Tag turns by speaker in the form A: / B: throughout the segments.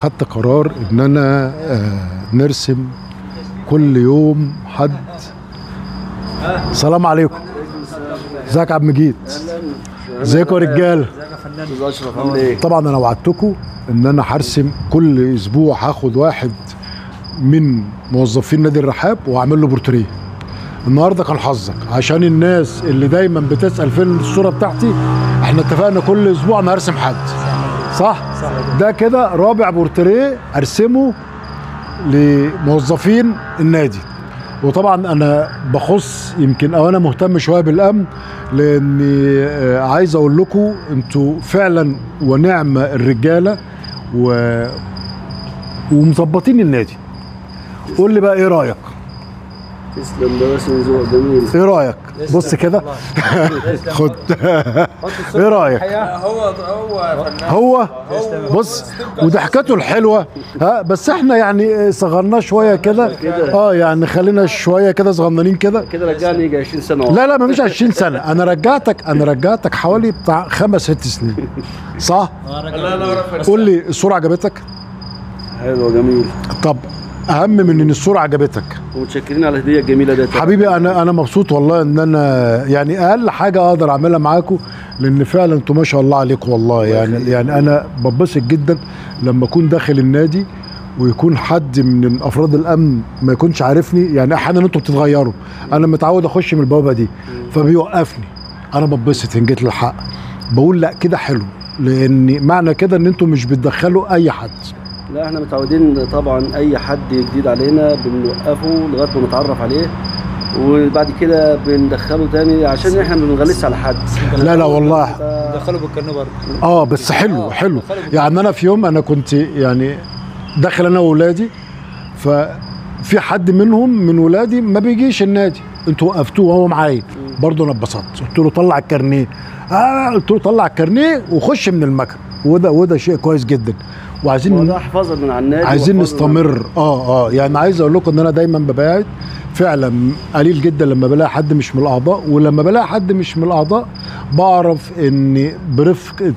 A: خدت قرار ان انا نرسم كل يوم حد. السلام عليكم. ازيك يا عم مجيد؟ ازيكم يا رجاله؟ طبعا انا وعدتكم ان انا هرسم كل اسبوع، هاخد واحد من موظفين نادي الرحاب واعمل له بورتريه. النهارده كان حظك، عشان الناس اللي دايما بتسال فين الصوره بتاعتي، احنا اتفقنا كل اسبوع انا هرسم حد، صح؟ ده كده رابع بورتريه ارسمه لموظفين النادي. وطبعا انا بخص يمكن او انا مهتم شويه بالامن، لاني عايز اقول لكم انتوا فعلا ونعم الرجاله ومظبطين النادي. قول لي بقى ايه رايك؟
B: تسلم، ده رسم ذوق جميل.
A: ايه رايك؟ بص كده. خد. ايه رايك؟ هو بص، وضحكته الحلوه. بس احنا يعني صغرناه شويه كده. يعني خلينا شويه كده صغننين كده.
B: كده رجعني يجي 20 سنه.
A: لا مفيش 20 سنه، انا رجعتك حوالي بتاع 5-6 سنين، صح؟ قول لي الصوره عجبتك؟
B: حلوه جميل.
A: طب اهم من ان الصوره عجبتك،
B: ومتشكرين على الهديه الجميله دي
A: حبيبي. انا مبسوط والله ان انا يعني اقل حاجه اقدر اعملها معاكم، لان فعلا انتوا ما شاء الله عليكم والله. يعني انا ببسط جدا لما اكون داخل النادي ويكون حد من افراد الامن ما يكونش عارفني. يعني احيانا انتوا بتتغيروا، انا متعود اخش من البوابه دي فبيوقفني، انا ببسط ان جيت للحق، بقول لا كده حلو، لان معنى كده ان انتوا مش بتدخلوا اي حد.
B: لا احنا متعودين طبعا، اي حد جديد علينا بنوقفه لغايه ما نتعرف عليه، وبعد كده بندخله تاني عشان احنا ما بنغلسش على حد.
A: لا والله
C: ندخله بالكارنيه برضه.
A: بس حلو. يعني انا في يوم انا كنت يعني داخل انا واولادي، ففي حد من ولادي ما بيجيش النادي، انتوا وقفتوه وهو معايا برضه. انا اتبسطت، قلت له طلع الكارنيه. قلت له طلع الكارنيه وخش من المكان، وده شيء كويس جدا. وعايزين
B: ده حفاظا من على النادي،
A: عايزين نستمر. يعني عايز اقول لكم ان انا دايما ببعد فعلا، قليل جدا لما بلاقي حد مش من الاعضاء، ولما بلاقي حد مش من الاعضاء بعرف اني برفقه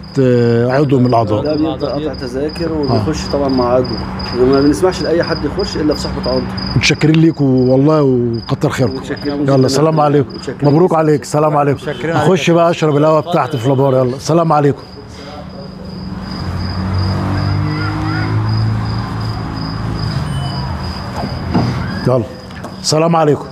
A: عضو من الاعضاء.
B: ده بيبدا قطع تذاكر وبيخش طبعا مع عضو، ما بنسمحش لاي حد يخش الا في صحبه عضو.
A: متشكرين ليكم والله وكتر خيركم. يلا سلام عليكم، مبروك عليك. سلام عليكم. اخش بقى اشرب القهوه بتاعتي في لابار. يلا سلام عليكم. يلا سلام عليكم.